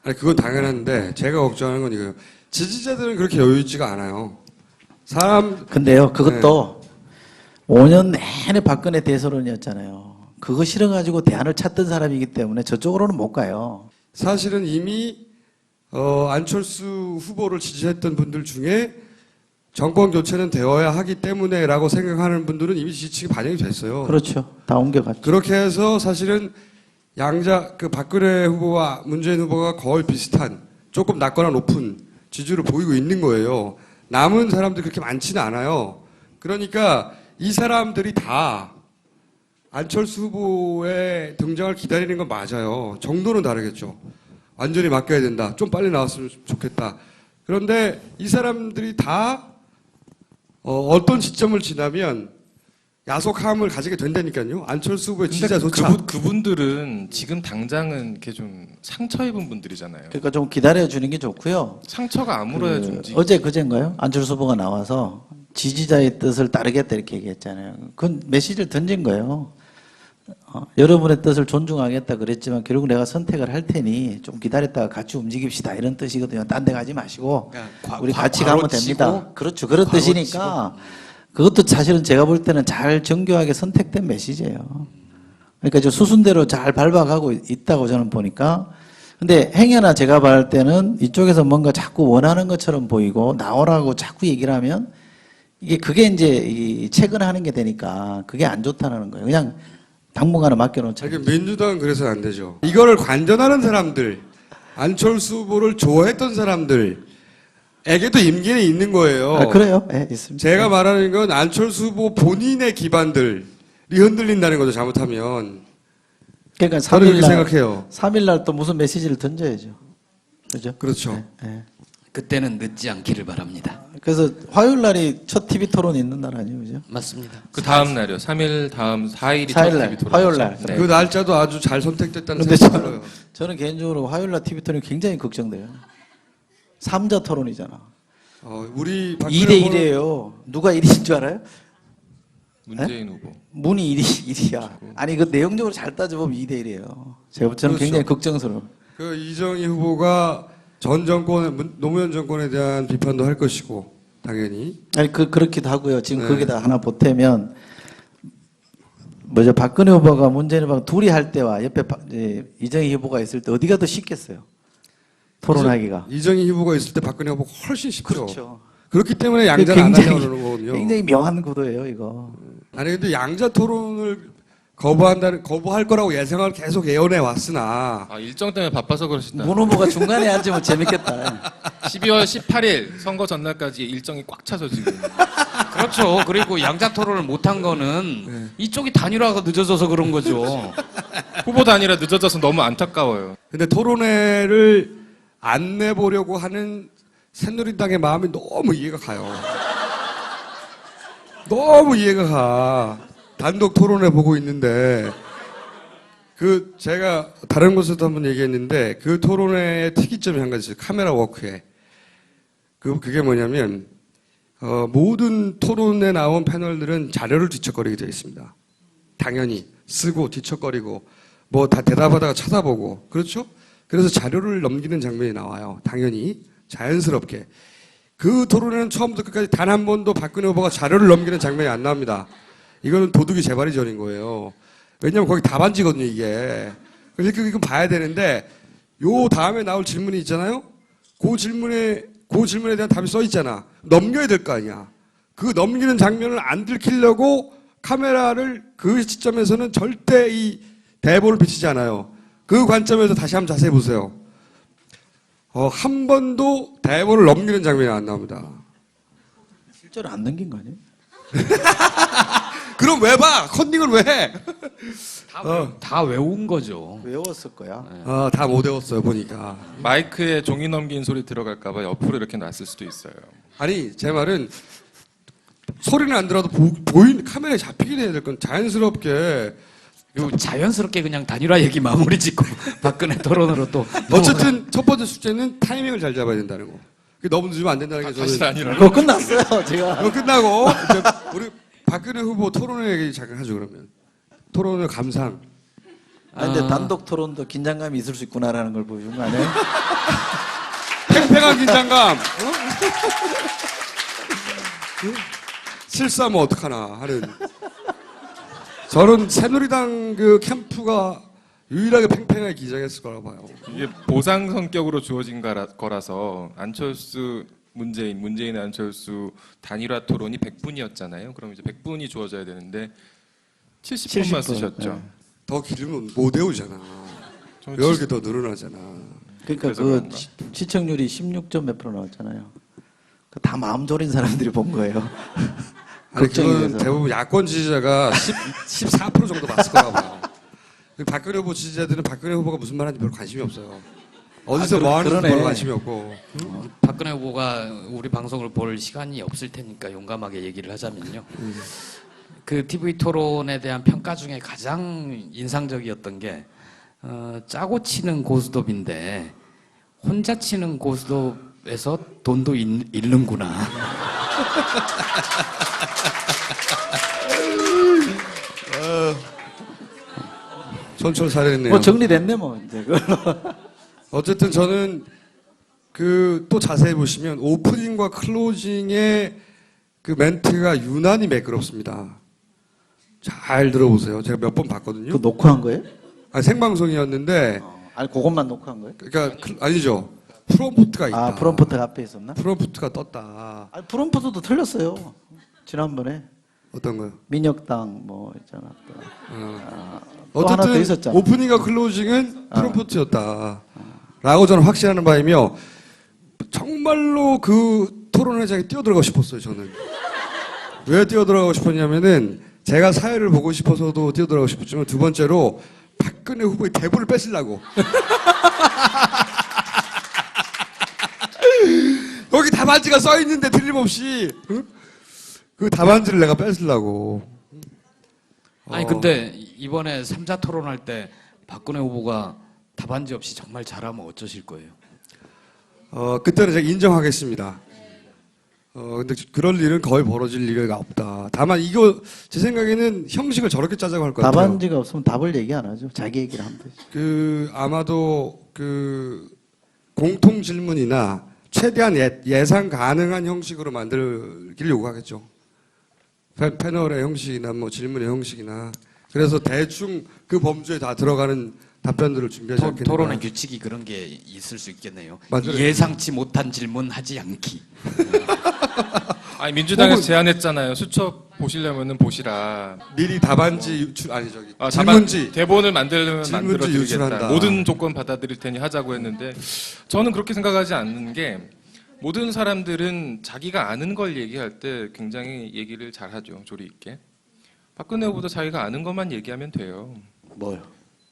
아니 그건 당연한데 제가 걱정하는 건 이거예요. 지지자들은 그렇게 여유 있지가 않아요. 근데요, 그것도 5년 내내 박근혜 대선론이었잖아요. 그거 싫어가지고 대안을 찾던 사람이기 때문에 저쪽으로는 못 가요. 사실은 이미 안철수 후보를 지지했던 분들 중에 정권 교체는 되어야 하기 때문에라고 생각하는 분들은 이미 지지층이 반영이 됐어요. 그렇죠. 다 옮겨갔죠. 그렇게 해서 사실은 박근혜 후보와 문재인 후보가 거의 비슷한 조금 낮거나 높은 지지를 보이고 있는 거예요. 남은 사람들이 그렇게 많지는 않아요. 그러니까 이 사람들이 다 안철수 후보의 등장을 기다리는 건 맞아요. 정도는 다르겠죠. 완전히 맡겨야 된다. 좀 빨리 나왔으면 좋겠다. 그런데 이 사람들이 다 어떤 시점을 지나면 야속함을 가지게 된다니까요. 안철수 후보의 지지자조차. 그분들은 지금 당장은 이렇게 좀 상처 입은 분들이잖아요. 그러니까 좀 기다려 주는 게 좋고요. 상처가 아물어야 지 어제 그젠가요? 안철수 후보가 나와서 지지자의 뜻을 따르겠다 이렇게 얘기했잖아요. 그건 메시지를 던진 거예요. 여러분의 뜻을 존중하겠다 그랬지만 결국 내가 선택을 할 테니 좀 기다렸다가 같이 움직입시다 이런 뜻이거든요. 딴 데 가지 마시고 그러니까 우리 같이 가면 됩니다. 과로치고, 그렇죠. 그런 뜻이니까 그것도 사실은 제가 볼 때는 잘 정교하게 선택된 메시지예요. 그러니까 저 수순대로 잘 밟아가고 있다고 저는 보니까. 근데 행여나 제가 봤을 때는 이쪽에서 뭔가 자꾸 원하는 것처럼 보이고 나오라고 자꾸 얘기를 하면 그게 이제 이 체근하는 게 되니까 그게 안 좋다는 거예요. 그냥 당분간은 맡겨놓자. 민주당은 그래서는 안 되죠. 이거를 관전하는 사람들, 안철수 후보를 좋아했던 사람들에게도 임기는 있는 거예요. 그래요? 네, 있습니다. 제가 말하는 건 안철수 후보 본인의 기반들이 흔들린다는 거죠. 잘못하면. 그러니까 저는 그렇게 3일 날, 생각해요. 3일 날 또 무슨 메시지를 던져야죠. 그죠? 그렇죠. 네, 네. 그때는 늦지 않기를 바랍니다. 그래서 화요일 날이 첫 TV 토론 있는 날 아니에요, 그죠? 맞습니다. 그 다음 날이요. 3일 다음 4일이 4일 날, 화요일 날. 네. 그 날짜도 아주 잘 선택됐다는 근데 생각이 들어요. 저는 개인적으로 화요일 날 TV 토론이 굉장히 걱정돼요. 3자 토론이잖아. 우리 2대 1이에요. 누가 1위인 줄 알아요? 문재인 후보. 문이 1이야. 아니 그 내용적으로 잘 따져보면 2대 1이에요. 제가 저는 그렇죠. 굉장히 걱정스러워. 그 이정희 후보가 전 정권, 노무현 정권에 대한 비판도 할 것이고, 당연히. 아니 그렇기도 하고요. 지금 네. 거기다 하나 보태면 박근혜 후보가 문재인 후보가 둘이 할 때와 옆에 이정희 후보가 있을 때 어디가 더 쉽겠어요? 토론하기가. 이정희 후보가 있을 때 박근혜 후보가 훨씬 쉽죠. 그렇죠. 그렇기 때문에 양자를 안 하려고 그러는 거거든요. 굉장히 묘한 구도예요, 이거. 아니 근데 양자 토론을 거부할 거라고 예상을 계속 예언해 왔으나 일정 때문에 바빠서 그러신다. 문 후보가 중간에 앉으면 재밌겠다. 12월 18일 선거 전날까지 일정이 꽉 차서 지금. 그렇죠. 그리고 양자 토론을 못한 거는 이쪽이 단일화가 늦어져서 그런 거죠. 후보 단위라 늦어져서 너무 안타까워요. 근데 토론회를 안 내보려고 하는 새누리당의 마음이 너무 이해가 가요. 너무 이해가 가. 단독 토론회 보고 있는데 제가 다른 곳에도 한번 얘기했는데 그 토론회의 특이점이 한 가지 있어요. 카메라 워크에. 그게 뭐냐면 모든 토론에 나온 패널들은 자료를 뒤척거리게 되어 있습니다. 당연히 쓰고 뒤척거리고 뭐 다 대답하다가 쳐다보고 그렇죠? 그래서 자료를 넘기는 장면이 나와요. 당연히 자연스럽게. 그 토론회는 처음부터 끝까지 단 한 번도 박근혜 후보가 자료를 넘기는 장면이 안 나옵니다. 이거는 도둑이 재발이 전인 거예요. 왜냐면 거기 답안지거든요, 이게. 그래서 이거 봐야 되는데, 요 다음에 나올 질문이 있잖아요? 그 질문에 대한 답이 써 있잖아. 넘겨야 될 거 아니야. 그 넘기는 장면을 안 들키려고 카메라를 그 시점에서는 절대 이 대본을 비치지 않아요. 그 관점에서 다시 한번 자세히 보세요. 한 번도 대본을 넘기는 장면이 안 나옵니다. 실제로 안 넘긴 거 아니에요? 그럼 왜 봐? 컨닝을 왜 해? 다 외운 거죠. 외웠을 거야. 다 못 외웠어요, 보니까. 마이크에 종이 넘긴 소리 들어갈까봐 옆으로 이렇게 놨을 수도 있어요. 아니, 제 말은 소리는 안 들어도 보이는 카메라에 잡히긴 해야 될 건 자연스럽게. 그리고 자연스럽게 그냥 단일화 얘기 마무리 짓고 박근혜 토론으로 또 어쨌든 첫 번째 숙제는 타이밍을 잘 잡아야 된다는 거. 그게 너무 늦으면 안 된다는 게 사실 저는. 아니라. 그거 끝났어요, 제가. 이거 끝나고 이제 우리 박근혜 후보 토론회 얘기 잠깐 하죠, 그러면. 토론회 감상. 근데 단독 토론도 긴장감이 있을 수 있구나라는 걸 보여준 거 아니에요? 팽팽한 긴장감. 실수하면 어떡하나 하는. 저는 새누리당 그 캠프가 유일하게 팽팽하게 기장했을 거라고 봐요. 이게 보상 성격으로 주어진 거라서 안철수 문재인의 안철수 단일화 토론이 100분이었잖아요. 그럼 이제 100분이 주어져야 되는데 70분만 70분, 쓰셨죠. 네. 더 길면 못 외우잖아. 저는 외울 게 더 늘어나잖아. 그러니까 그래서 그 그런가? 시청률이 16점 몇 프로 나왔잖아요. 다 마음 졸인 사람들이 본 거예요. 아니 걱정이 그건 돼서. 대부분 야권 지지자가 14% 정도 봤을 거라고 봐요. 박근혜 후보 지지자들은 박근혜 후보가 무슨 말하는지 별 관심이 없어요. 어디서 뭐 하는지 그러네. 별로 관심이 없고. 박근혜 후보가 우리 방송을 볼 시간이 없을 테니까 용감하게 얘기를 하자면요. 그 TV 토론에 대한 평가 중에 가장 인상적이었던 게 짜고 치는 고스톱인데 혼자 치는 고스톱에서 돈도 잃는구나. 선출살해했네요. 뭐 정리됐네 뭐 이제 그걸로. 어쨌든 저는 그 또 자세히 보시면 오프닝과 클로징의 그 멘트가 유난히 매끄럽습니다. 잘 들어보세요. 제가 몇 번 봤거든요. 그 녹화한 거예요? 아, 생방송이었는데, 아니 그것만 녹화한 거예요? 그러니까 아니죠. 프롬프트가 있다. 아 프롬프트가 앞에 있었나? 프롬프트가 떴다. 아니 프롬프트도 틀렸어요. 지난번에 어떤 거요? 민혁당 뭐 있잖아. 또. 또 하나 더 어쨌든 있었잖아. 오프닝과 클로징은 프롬프트였다. 라고 저는 확신하는 바이며 정말로 그 토론회장에 뛰어들어가고 싶었어요. 저는. 왜 뛰어들어가고 싶었냐면은 제가 사회를 보고 싶어서도 뛰어들어가고 싶었지만 두 번째로 박근혜 후보의 대본을 뺏으려고. 여기 답안지가 써 있는데 틀림없이 응? 그 답안지를 내가 뺏으려고. 아니 근데 이번에 3자 토론할 때 박근혜 후보가 답안지 없이 정말 잘하면 어쩌실 거예요? 그때는 제가 인정하겠습니다. 근데 그럴 일은 거의 벌어질 리가 없다. 다만 이거 제 생각에는 형식을 저렇게 짜자고 할 것 같아요. 답안지가 없으면 답을 얘기 안 하죠. 자기 얘기를 하면 되죠. 그 아마도 그 공통 질문이나 최대한 예상 가능한 형식으로 만들길 요구하겠죠. 패널의 형식이나 뭐 질문의 형식이나 그래서 대충 그 범주에 다 들어가는 답변들을 준비하지 않겠는가. 토론의 규칙이 그런 게 있을 수 있겠네요. 맞아요. 예상치 못한 질문 하지 않기. 아니 민주당에서 제안했잖아요. 수첩 보시려면은 보시라. 미리 답안지 유출 아니 저기 답안- 질문지 대본을 만들면 질문지 만들어 드리겠다. 유출한다. 모든 조건 받아들일 테니 하자고 했는데 저는 그렇게 생각하지 않는 게 모든 사람들은 자기가 아는 걸 얘기할 때 굉장히 얘기를 잘하죠. 조리 있게. 박근혜 후보도 자기가 아는 것만 얘기하면 돼요. 뭐요?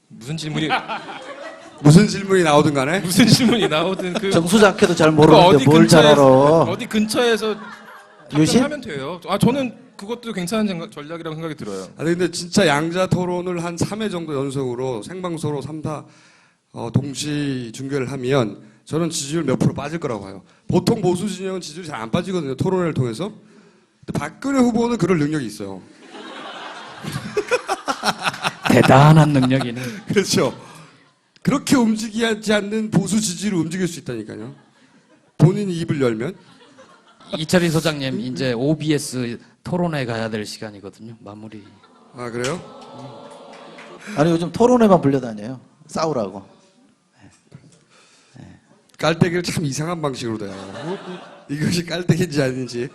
무슨 질문이 무슨 질문이 나오든 간에 무슨 질문이 나오든 그 정수작해도 잘 그거 모르는데 뭘 잘 알아? 어디 근처에서 유신? 답변하면 돼요. 저는 그것도 괜찮은 전략이라고 생각이 들어요. 아니 근데 진짜 양자 토론을 한 3회 정도 연속으로 생방송으로 3타 동시 중계를 하면 저는 지지율 몇 프로 빠질 거라고 봐요. 보통 보수 진영은 지지율이 잘 안 빠지거든요. 토론회를 통해서. 근데 박근혜 후보는 그럴 능력이 있어요. 대단한 능력이네. 그렇죠. 그렇게 움직이지 않는 보수 지지를 움직일 수 있다니까요. 본인이 입을 열면. 이철희 소장님 이제 OBS 토론회 가야 될 시간이거든요. 마무리. 아 그래요? 아니 요즘 토론회만 불려다녀요. 싸우라고. 깔때기를 참 이상한 방식으로 돼요. 이것이 깔때기인지 아닌지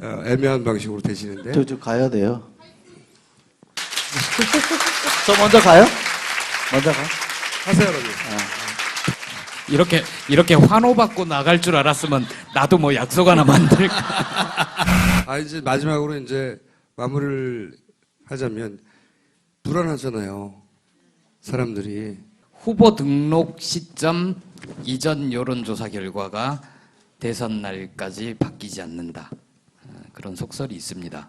애매한 방식으로 되시는데. 저 가야 돼요. 저 먼저 가요? 먼저 가. 하세요, 여러분. 이렇게 환호받고 나갈 줄 알았으면 나도 뭐 약속 하나 만들까. 이제 마지막으로 이제 마무리를 하자면 불안하잖아요. 사람들이. 후보 등록 시점 이전 여론조사 결과가 대선 날까지 바뀌지 않는다. 그런 속설이 있습니다.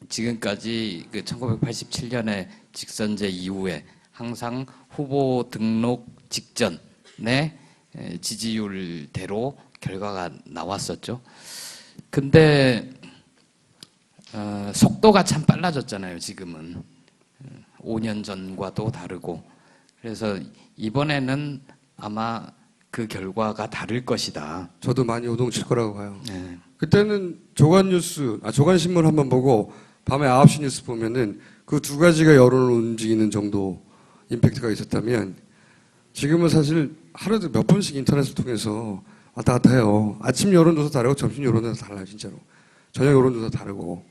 지금까지 그 1987년에 직선제 이후에 항상 후보 등록 직전에 지지율대로 결과가 나왔었죠. 근데 속도가 참 빨라졌잖아요. 지금은 5년 전과도 다르고 그래서 이번에는 아마 그 결과가 다를 것이다. 저도 많이 요동칠 거라고 봐요. 네. 그때는 조간신문 한번 보고 밤에 9시 뉴스 보면은 그 두 가지가 여론을 움직이는 정도 임팩트가 있었다면 지금은 사실 하루에도 몇 번씩 인터넷을 통해서 왔다 갔다 해요. 아침 여론조사 다르고 점심 여론조사 달라요, 진짜로. 저녁 여론조사 다르고.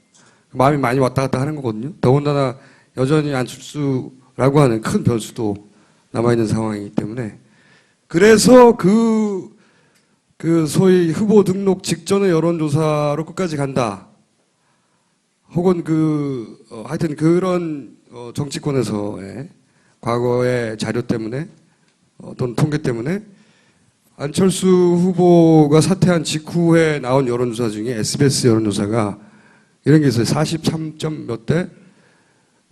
마음이 많이 왔다 갔다 하는 거거든요. 더군다나 여전히 안철수라고 하는 큰 변수도 남아있는 상황이기 때문에 그래서 그 소위 후보 등록 직전의 여론조사로 끝까지 간다. 혹은 하여튼 그런 정치권에서의 과거의 자료 때문에 어떤 통계 때문에 안철수 후보가 사퇴한 직후에 나온 여론조사 중에 SBS 여론조사가 이런 게 있어요. 43점 몇 대,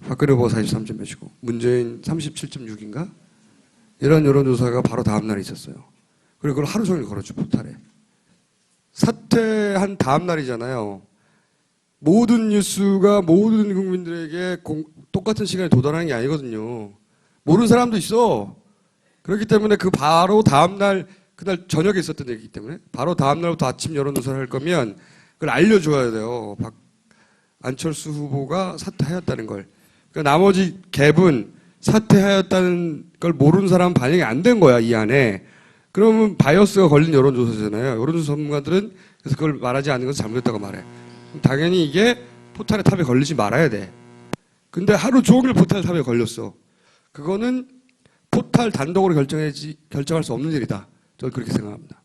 박근혜 후보가 43점 몇이고 문재인 37.6인가? 이런 여론조사가 바로 다음 날에 있었어요. 그리고 그걸 하루 종일 걸었죠, 포탈에. 사퇴한 다음 날이잖아요. 모든 뉴스가 모든 국민들에게 똑같은 시간에 도달하는 게 아니거든요. 모르는 사람도 있어. 그렇기 때문에 그 바로 다음 날, 그날 저녁에 있었던 얘기이기 때문에 바로 다음 날부터 아침 여론조사를 할 거면 그걸 알려줘야 돼요. 안철수 후보가 사퇴하였다는 걸. 그러니까 나머지 갭은 사퇴하였다는 걸 모르는 사람은 반영이 안 된 거야, 이 안에. 그러면 바이어스가 걸린 여론조사잖아요. 여론조사 전문가들은 그래서 그걸 말하지 않는 것은 잘못했다고 말해. 당연히 이게 포탈의 탑에 걸리지 말아야 돼. 근데 하루 종일 포탈 탑에 걸렸어. 그거는 포탈 단독으로 결정할 수 없는 일이다. 저는 그렇게 생각합니다.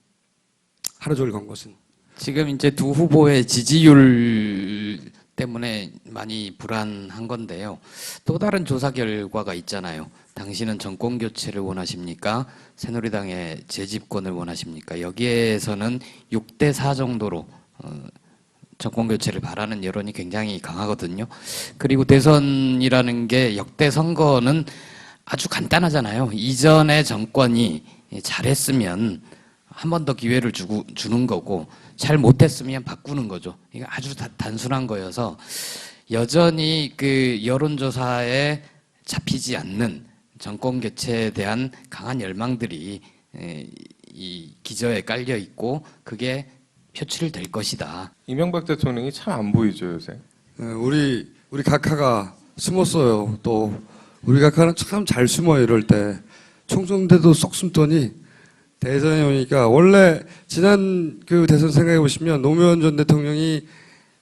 하루 종일 건 것은. 지금 이제 두 후보의 지지율 때문에 많이 불안한 건데요. 또 다른 조사 결과가 있잖아요. 당신은 정권 교체를 원하십니까? 새누리당의 재집권을 원하십니까? 여기에서는 6대 4 정도로 정권 교체를 바라는 여론이 굉장히 강하거든요. 그리고 대선이라는 게 역대 선거는 아주 간단하잖아요. 이전의 정권이 잘했으면 한 번 더 기회를 주는 거고 잘 못했으면 바꾸는 거죠. 이게 아주 단순한 거여서 여전히 그 여론조사에 잡히지 않는 정권 교체에 대한 강한 열망들이 이 기저에 깔려 있고 그게 표출될 것이다. 이명박 대통령이 참 안 보이죠 요새. 우리 각하가 숨었어요. 또 우리 각하는 참 잘 숨어요. 이럴 때 총선대도 쏙 숨더니 대선에 오니까 원래 지난 그 대선 생각해 보시면 노무현 전 대통령이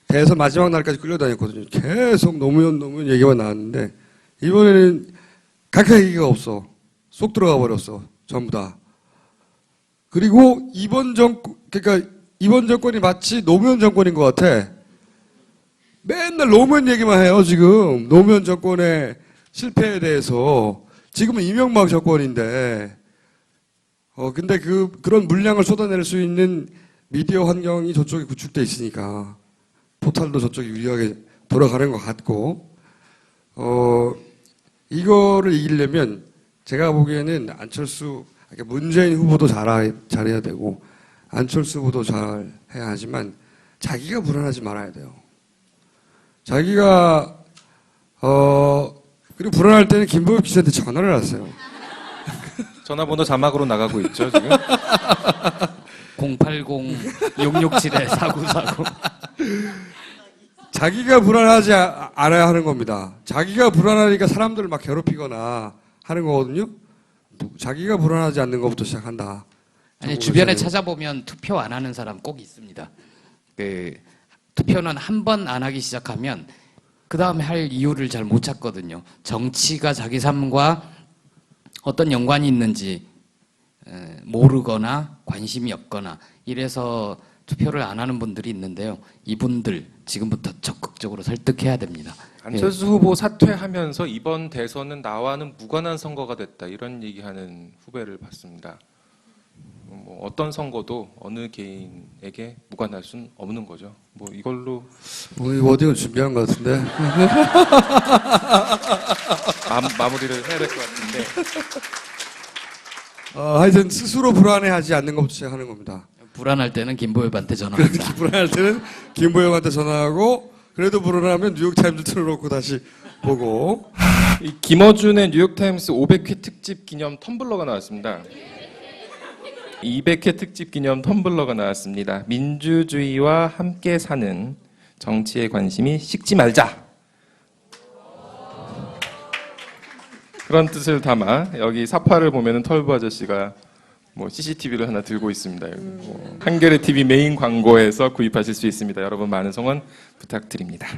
대선 마지막 날까지 끌려다녔거든요. 계속 노무현 얘기만 나왔는데 이번에는 각하 얘기가 없어. 쏙 들어가 버렸어. 전부 다. 그리고 이번 정권이 마치 노무현 정권인 것 같아. 맨날 노무현 얘기만 해요, 지금. 노무현 정권의 실패에 대해서. 지금은 이명박 정권인데. 근데 그런 물량을 쏟아낼 수 있는 미디어 환경이 저쪽에 구축돼 있으니까. 포탈도 저쪽이 유리하게 돌아가는 것 같고. 이거를 이기려면 제가 보기에는 문재인 후보도 잘해야 되고, 안철수 후보도 잘해야 하지만 자기가 불안하지 말아야 돼요. 자기가 그리고 불안할 때는 김보엽 기자한테 전화를 하세요. 전화번호 자막으로 나가고 있죠 지금. 080-667-4949. 자기가 불안하지 않아야 하는 겁니다. 자기가 불안하니까 사람들을 막 괴롭히거나 하는 거거든요. 자기가 불안하지 않는 것부터 시작한다. 아니 주변에 찾아보면 투표 안 하는 사람 꼭 있습니다. 그 투표는 한 번 안 하기 시작하면 그 다음에 할 이유를 잘 못 찾거든요. 정치가 자기 삶과 어떤 연관이 있는지 모르거나 관심이 없거나 이래서 투표를 안 하는 분들이 있는데요. 이분들 지금부터 적극적으로 설득해야 됩니다. 안철수 후보 사퇴하면서 이번 대선은 나와는 무관한 선거가 됐다 이런 얘기하는 후배를 봤습니다. 뭐 어떤 선거도 어느 개인에게 무관할 수는 없는 거죠. 뭐 이걸로 오늘 워딩을 준비한 것 같은데. 마무리를 해야 될 것 같은데. 하여튼 스스로 불안해하지 않는 것부터 시작하는 겁니다. 불안할 때는 김보엽한테 전화합니다. 불안할 때는 김보영한테 전화하고 그래도 불안하면 뉴욕타임즈 틀어놓고 다시 보고. 이 김어준의 뉴욕타임스 500회 특집 기념 텀블러가 나왔습니다. 200회 특집 기념 텀블러가 나왔습니다. 민주주의와 함께 사는 정치에 관심이 식지 말자. 그런 뜻을 담아 여기 사파를 보면은 털보 아저씨가 뭐 CCTV를 하나 들고 있습니다. 한겨레 TV 메인 광고에서 구입하실 수 있습니다. 여러분 많은 성원 부탁드립니다.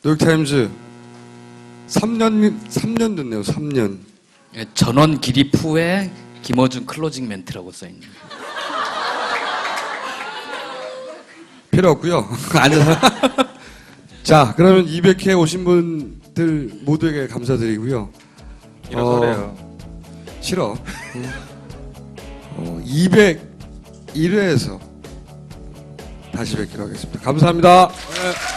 뉴욕타임즈 3년 됐네요. 3년. 전원 기립 후에 김어준 클로징 멘트라고 써있는. 필요 없고요. 앉아서. 자, 그러면 200회 오신 분들 모두에게 감사드리고요. 일어서래요. 싫어. 201회에서 다시 뵙기로 하겠습니다. 감사합니다. 네.